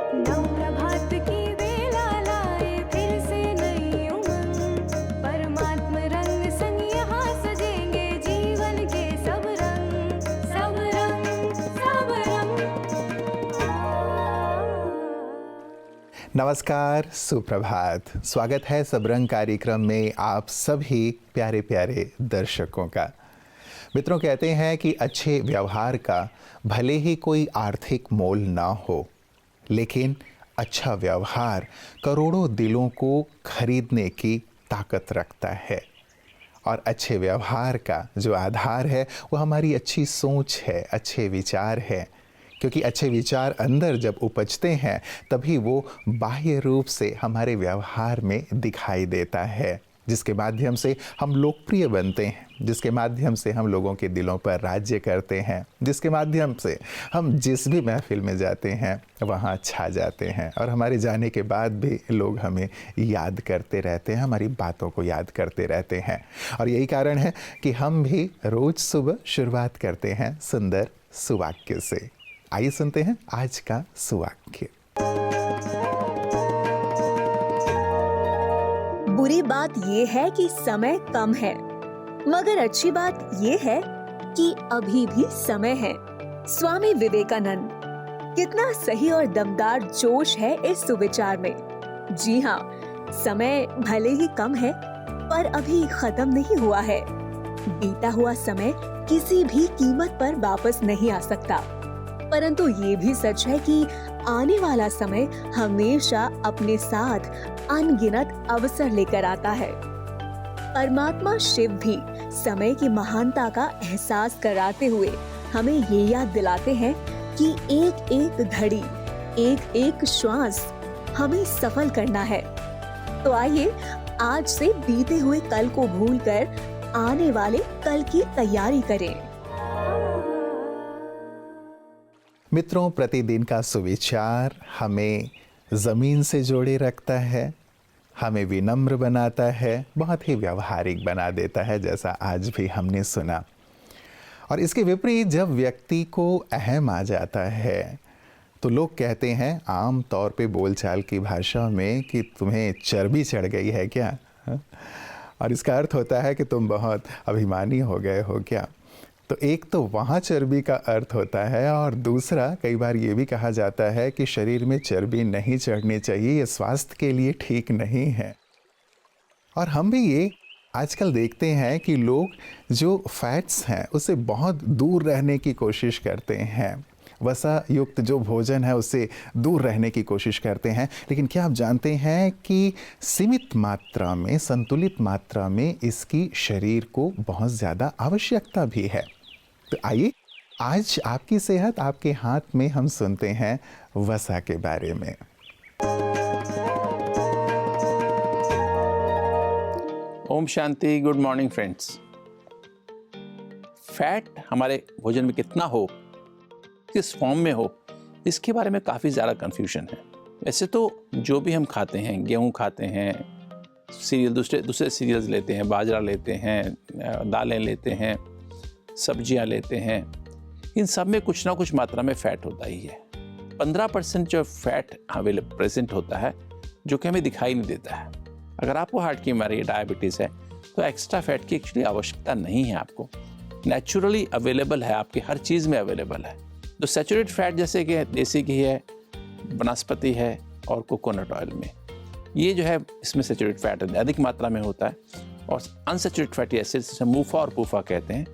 नव प्रभात की बेला लाए फिर से नई उमंग, परमात्म रंग संग यहाँ सजेंगे जीवन के सब रंग, सब रंग, सब रंग। नमस्कार, सुप्रभात। स्वागत है सबरंग कार्यक्रम में आप सभी प्यारे प्यारे दर्शकों का। मित्रों, कहते हैं कि अच्छे व्यवहार का भले ही कोई आर्थिक मोल ना हो, लेकिन अच्छा व्यवहार करोड़ों दिलों को खरीदने की ताकत रखता है। और अच्छे व्यवहार का जो आधार है वो हमारी अच्छी सोच है, अच्छे विचार है। क्योंकि अच्छे विचार अंदर जब उपजते हैं तभी वो बाह्य रूप से हमारे व्यवहार में दिखाई देता है, जिसके माध्यम से हम लोकप्रिय बनते हैं, जिसके माध्यम से हम लोगों के दिलों पर राज्य करते हैं, जिसके माध्यम से हम जिस भी महफिल में जाते हैं वहाँ छा जाते हैं। और हमारे जाने के बाद भी लोग हमें याद करते रहते हैं, हमारी बातों को याद करते रहते हैं। और यही कारण है कि हम भी रोज़ सुबह शुरुआत करते हैं सुंदर सुवाक्य से। आइए सुनते हैं आज का सुवाक्य। बुरी बात ये है कि समय कम है, मगर अच्छी बात ये है कि अभी भी समय है। स्वामी विवेकानंद। कितना सही और दमदार जोश है इस सुविचार में। जी हाँ, समय भले ही कम है पर अभी खत्म नहीं हुआ है। बीता हुआ समय किसी भी कीमत पर वापस नहीं आ सकता, परंतु ये भी सच है कि आने वाला समय हमेशा अपने साथ अनगिनत अवसर लेकर आता है। परमात्मा शिव भी समय की महानता का एहसास कराते हुए हमें ये याद दिलाते हैं कि एक एक घड़ी, एक एक श्वास हमें सफल करना है। तो आइए आज से बीते हुए कल को भूलकर आने वाले कल की तैयारी करें। मित्रों, प्रतिदिन का सुविचार हमें ज़मीन से जोड़े रखता है, हमें विनम्र बनाता है, बहुत ही व्यवहारिक बना देता है, जैसा आज भी हमने सुना। और इसके विपरीत जब व्यक्ति को अहम आ जाता है तो लोग कहते हैं आम तौर पे बोलचाल की भाषा में कि तुम्हें चर्बी चढ़ गई है क्या? और इसका अर्थ होता है कि तुम बहुत अभिमानी हो गए हो क्या? तो एक तो वहाँ चर्बी का अर्थ होता है, और दूसरा कई बार ये भी कहा जाता है कि शरीर में चर्बी नहीं चढ़नी चाहिए, ये स्वास्थ्य के लिए ठीक नहीं है। और हम भी ये आजकल देखते हैं कि लोग जो फैट्स हैं उससे बहुत दूर रहने की कोशिश करते हैं, वसा युक्त जो भोजन है उससे दूर रहने की कोशिश करते हैं। लेकिन क्या आप जानते हैं कि सीमित मात्रा में, संतुलित मात्रा में इसकी शरीर को बहुत ज़्यादा आवश्यकता भी है। तो आइए आज आपकी सेहत आपके हाथ में हम सुनते हैं वसा के बारे में। ओम शांति। Good morning friends. फैट हमारे भोजन में कितना हो, किस फॉर्म में हो, इसके बारे में काफ़ी ज़्यादा कन्फ्यूजन है। वैसे तो जो भी हम खाते हैं, गेहूँ खाते हैं, सीरियल दूसरे सीरियल्स लेते हैं, बाजरा लेते हैं, दालें लेते हैं, सब्जियां लेते हैं, इन सब में कुछ ना कुछ मात्रा में फ़ैट होता ही है। 15% जो फैट अवेलेबल प्रेजेंट होता है जो कि हमें दिखाई नहीं देता है। अगर आपको हार्ट की बीमारी, डायबिटीज़ है तो एक्स्ट्रा फैट की एक्चुअली आवश्यकता नहीं है। आपको नेचुरली अवेलेबल है, आपकी हर चीज़ में अवेलेबल है। तो सैचुरेटेड फैट जैसे कि देसी घी है, वनस्पति है और कोकोनट ऑयल में, ये जो है इसमें सैचुरेटेड फैट अधिक मात्रा में होता है। और अनसैचुरेटेड फैटी एसिड्स जैसे मूफा और पूफा कहते हैं,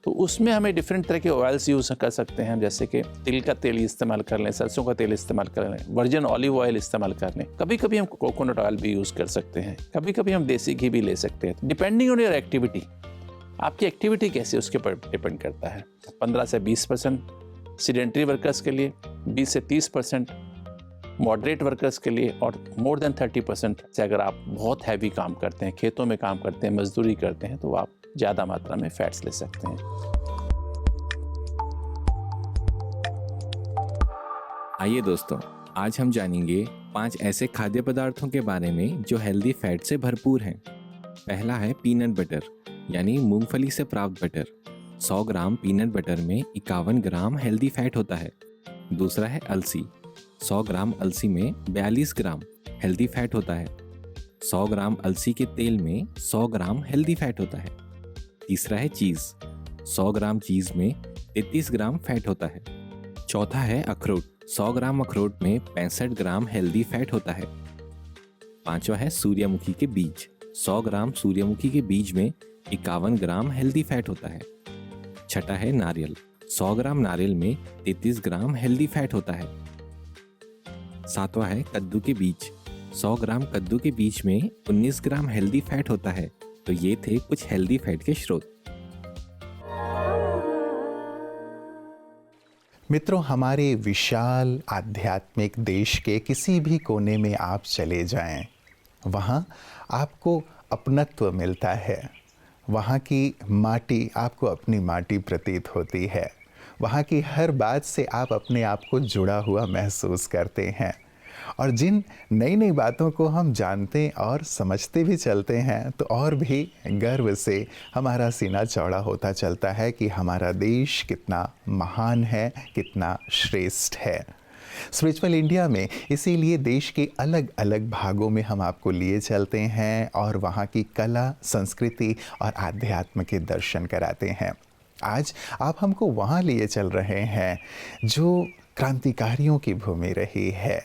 तो उसमें हमें डिफरेंट तरह के ऑयल्स यूज़ कर सकते हैं, जैसे कि तिल का तेल इस्तेमाल कर लें, सरसों का तेल इस्तेमाल कर लें, वर्जिन ऑलिव ऑयल इस्तेमाल कर लें। कभी कभी हम कोकोनट ऑयल भी यूज़ कर सकते हैं, कभी कभी हम देसी घी भी ले सकते हैं। डिपेंडिंग ऑन योर एक्टिविटी, आपकी एक्टिविटी कैसी है उसके ऊपर डिपेंड करता है। 15 से 20% सीडेंटरी वर्कर्स के लिए, 20 से 30% मॉडरेट वर्कर्स के लिए, और मोर देन 30% से अगर आप बहुत हैवी काम करते हैं, खेतों में काम करते हैं, मजदूरी करते हैं, तो आप ज़्यादा मात्रा में फैट्स ले सकते हैं। आइए दोस्तों, आज हम जानेंगे 5 ऐसे खाद्य पदार्थों के बारे में जो हेल्दी फैट से भरपूर हैं। पहला है पीनट बटर, यानी मूंगफली से प्राप्त बटर। 100 ग्राम पीनट बटर में 51 ग्राम हेल्दी फैट होता है। दूसरा है अलसी, 100 ग्राम अलसी में 42 ग्राम हेल्दी फैट होता है। 100 ग्राम अलसी के तेल में 100 ग्राम हेल्दी फैट होता है। तीसरा है चीज़। 100 ग्राम चीज़ में 33 ग्राम फैट होता है। चौथा है अखरोट। 100 ग्राम अखरोट में 65 ग्राम हेल्दी फैट होता है। पांचवा है सूर्यमुखी के बीज। 100 ग्राम सूर्यमुखी के बीज में 51 ग्राम हेल्दी फैट होता है। छठा है नारियल। 100 ग्राम नारियल में 33 ग्राम हेल्दी फैट होता है। सातवां है कद्दू के बीज। 100 ग्राम कद्दू के बीज में 19 ग्राम हेल्दी फैट होता है। तो ये थे कुछ हेल्दी फैट के स्रोत। मित्रों, हमारे विशाल आध्यात्मिक देश के किसी भी कोने में आप चले जाएं, वहाँ आपको अपनत्व मिलता है। वहाँ की माटी आपको अपनी माटी प्रतीत होती है। वहाँ की हर बात से आप अपने आप को जुड़ा हुआ महसूस करते हैं। और जिन नई नई बातों को हम जानते और समझते भी चलते हैं, तो और भी गर्व से हमारा सीना चौड़ा होता चलता है कि हमारा देश कितना महान है, कितना श्रेष्ठ है। स्पिरिचुअल इंडिया में इसीलिए देश के अलग अलग भागों में हम आपको लिए चलते हैं और वहाँ की कला, संस्कृति और आध्यात्म के दर्शन कराते हैं। आज आप हमको वहाँ लिए चल रहे हैं जो क्रांतिकारियों की भूमि रही है,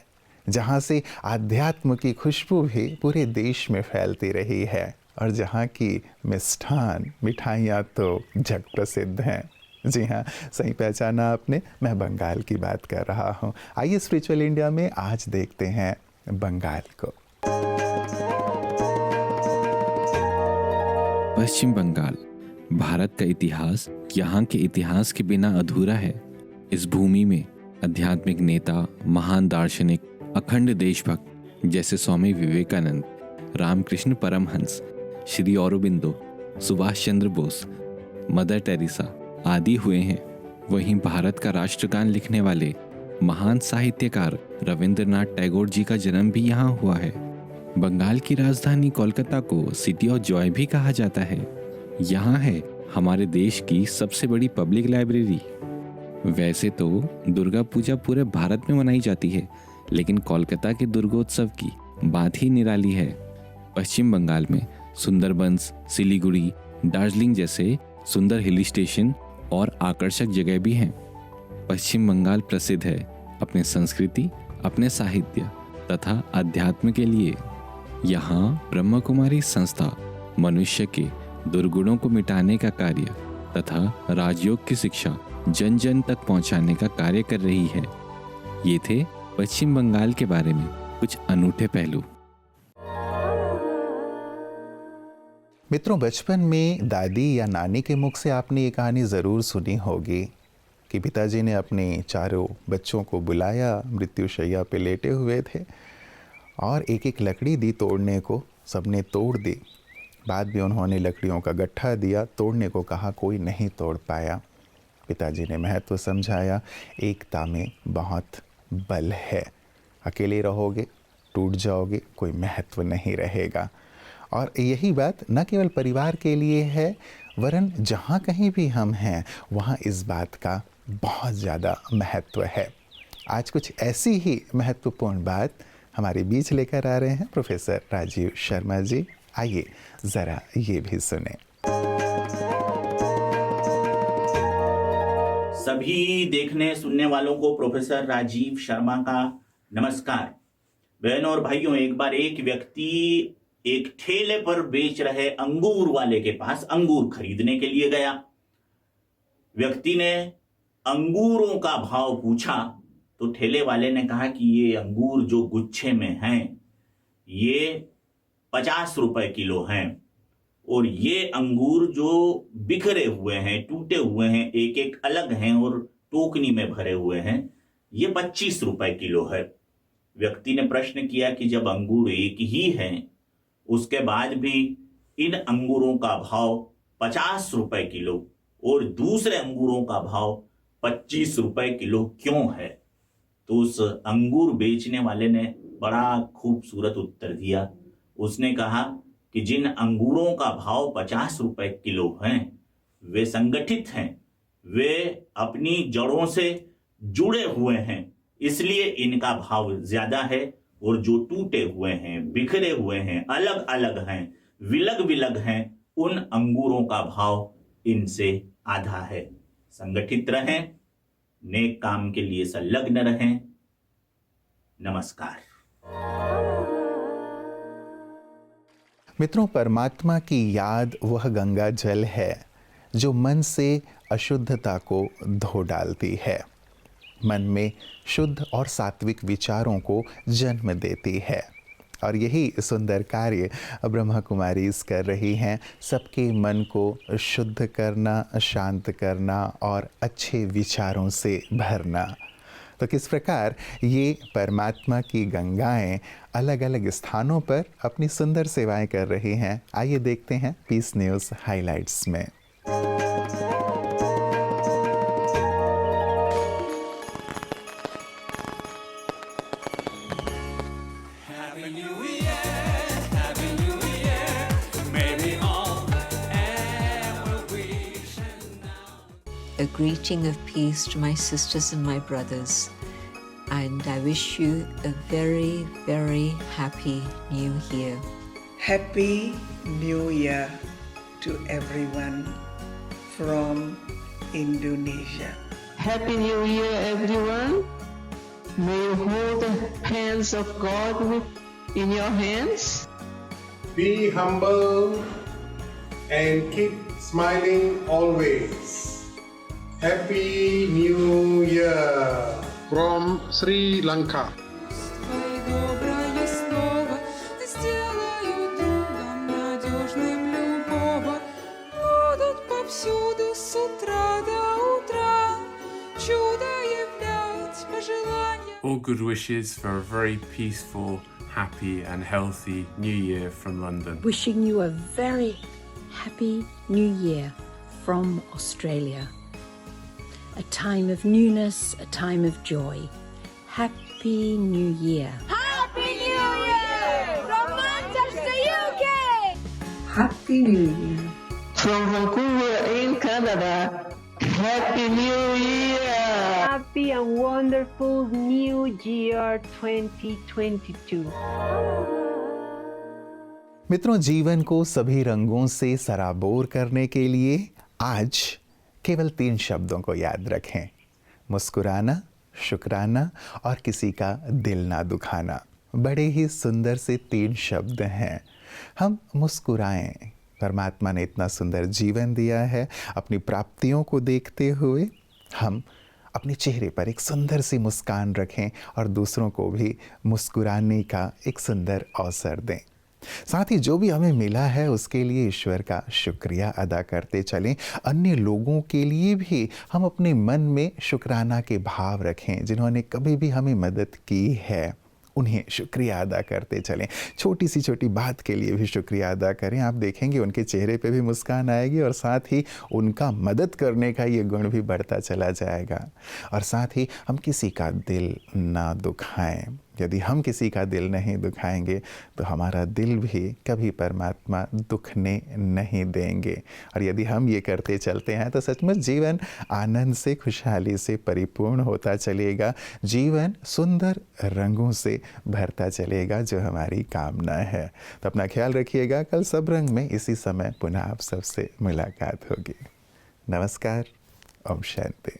जहाँ से आध्यात्म की खुशबू भी पूरे देश में फैलती रही है और जहाँ की मिष्ठान, मिठाइयाँ तो जग प्रसिद्ध हैं। जी हाँ, सही पहचाना आपने, मैं बंगाल की बात कर रहा हूँ। आइए स्पिरिचुअल इंडिया में आज देखते हैं बंगाल को। पश्चिम बंगाल। भारत का इतिहास यहाँ के इतिहास के बिना अधूरा है। इस भूमि में आध्यात्मिक नेता, महान दार्शनिक, अखंड देशभक्त जैसे स्वामी विवेकानंद, रामकृष्ण परमहंस, श्री औरोबिंदो, सुभाष चंद्र बोस, मदर टेरेसा आदि हुए हैं। वहीं भारत का राष्ट्रगान लिखने वाले महान साहित्यकार रविंद्रनाथ टैगोर जी का जन्म भी यहाँ हुआ है। बंगाल की राजधानी कोलकाता को सिटी ऑफ जॉय भी कहा जाता है। यहाँ है हमारे देश की सबसे बड़ी पब्लिक लाइब्रेरी। वैसे तो दुर्गा पूजा पूरे भारत में मनाई जाती है, लेकिन कोलकाता के दुर्गोत्सव की बात ही निराली है। पश्चिम बंगाल में सुंदरबंस, सिलीगुड़ी, दार्जिलिंग जैसे सुंदर हिल स्टेशन और आकर्षक जगह भी हैं। पश्चिम बंगाल प्रसिद्ध है अपने संस्कृति, अपने साहित्य तथा अध्यात्म के लिए। यहाँ ब्रह्म कुमारी संस्था मनुष्य के दुर्गुणों को मिटाने का कार्य तथा राजयोग की शिक्षा जन जन तक पहुँचाने का कार्य कर रही है। ये थे पश्चिम बंगाल के बारे में कुछ अनूठे पहलू। मित्रों, बचपन में दादी या नानी के मुख से आपने ये कहानी ज़रूर सुनी होगी कि पिताजी ने अपने चारों बच्चों को बुलाया, मृत्युशैया पे लेटे हुए थे और एक एक लकड़ी दी तोड़ने को। सबने तोड़ दी। बाद में उन्होंने लकड़ियों का गट्ठा दिया, तोड़ने को कहा, कोई नहीं तोड़ पाया। पिताजी ने महत्व समझाया, एकता में बहुत बल है। अकेले रहोगे, टूट जाओगे, कोई महत्व नहीं रहेगा। और यही बात न केवल परिवार के लिए है, वरन जहाँ कहीं भी हम हैं वहाँ इस बात का बहुत ज़्यादा महत्व है। आज कुछ ऐसी ही महत्वपूर्ण बात हमारे बीच लेकर आ रहे हैं प्रोफेसर राजीव शर्मा जी। आइए ज़रा ये भी सुने। सभी देखने सुनने वालों को प्रोफेसर राजीव शर्मा का नमस्कार। बहनों और भाइयों, एक बार एक व्यक्ति एक ठेले पर बेच रहे अंगूर वाले के पास अंगूर खरीदने के लिए गया। व्यक्ति ने अंगूरों का भाव पूछा तो ठेले वाले ने कहा कि ये अंगूर जो गुच्छे में हैं ये 50 रुपए किलो हैं, और ये अंगूर जो बिखरे हुए हैं, टूटे हुए हैं, एक एक अलग हैं और टोकनी में भरे हुए हैं, ये 25 रुपए किलो है। व्यक्ति ने प्रश्न किया कि जब अंगूर एक ही हैं, उसके बाद भी इन अंगूरों का भाव 50 रुपए किलो और दूसरे अंगूरों का भाव 25 रुपए किलो क्यों है? तो उस अंगूर बेचने वाले ने बड़ा खूबसूरत उत्तर दिया। उसने कहा कि जिन अंगूरों का भाव 50 रुपए किलो हैं वे संगठित हैं, वे अपनी जड़ों से जुड़े हुए हैं इसलिए इनका भाव ज्यादा है। और जो टूटे हुए हैं, बिखरे हुए हैं, अलग अलग हैं, विलग विलग हैं, उन अंगूरों का भाव इनसे आधा है। संगठित रहें, नेक काम के लिए संलग्न रहें। नमस्कार। मित्रों, परमात्मा की याद वह गंगा जल है जो मन से अशुद्धता को धो डालती है, मन में शुद्ध और सात्विक विचारों को जन्म देती है। और यही सुंदर कार्य ब्रह्मा कुमारीज कर रही हैं, सबके मन को शुद्ध करना, शांत करना और अच्छे विचारों से भरना। तो किस प्रकार ये परमात्मा की गंगाएं अलग अलग स्थानों पर अपनी सुंदर सेवाएं कर रही हैं, आइए देखते हैं पीस न्यूज़ हाइलाइट्स में। A greeting of peace to my sisters and my brothers, and I wish you a very, very happy New Year. Happy New Year to everyone from Indonesia. Happy New Year, everyone. May you hold the hands of God in your hands. Be humble and keep smiling always. Happy New Year from Sri Lanka. Доброе слово сделаю другом надежным любого. Будут повсюду с утра до утра чудо являть пожелания. All good wishes for a very peaceful, happy and healthy New Year from London. Wishing you a very happy New Year from Australia. A time of newness, a time of joy. Happy New Year. Happy New Year from Manchester, UK. Happy New Year. From Vancouver in Canada, Happy New Year! Happy and wonderful New Year 2022. मित्रों, जीवन को सभी रंगों से सराबोर करने के लिए आज केवल 3 शब्दों को याद रखें: मुस्कुराना, शुक्राना और किसी का दिल ना दुखाना। बड़े ही सुंदर से 3 शब्द हैं। हम मुस्कुराएं। परमात्मा ने इतना सुंदर जीवन दिया है, अपनी प्राप्तियों को देखते हुए हम अपने चेहरे पर एक सुंदर सी मुस्कान रखें और दूसरों को भी मुस्कुराने का एक सुंदर अवसर दें। साथ ही जो भी हमें मिला है उसके लिए ईश्वर का शुक्रिया अदा करते चलें। अन्य लोगों के लिए भी हम अपने मन में शुक्राना के भाव रखें। जिन्होंने कभी भी हमें मदद की है उन्हें शुक्रिया अदा करते चलें। छोटी सी छोटी बात के लिए भी शुक्रिया अदा करें। आप देखेंगे उनके चेहरे पे भी मुस्कान आएगी और साथ ही उनका मदद करने का ये गुण भी बढ़ता चला जाएगा। और साथ ही हम किसी का दिल ना दुखाएं। यदि हम किसी का दिल नहीं दुखाएंगे तो हमारा दिल भी कभी परमात्मा दुखने नहीं देंगे। और यदि हम ये करते चलते हैं तो सचमुच जीवन आनंद से, खुशहाली से परिपूर्ण होता चलेगा। जीवन सुंदर रंगों से भरता चलेगा, जो हमारी कामना है। तो अपना ख्याल रखिएगा। कल सब रंग में इसी समय पुनः आप सबसे मुलाकात होगी। नमस्कार। ओम शांति।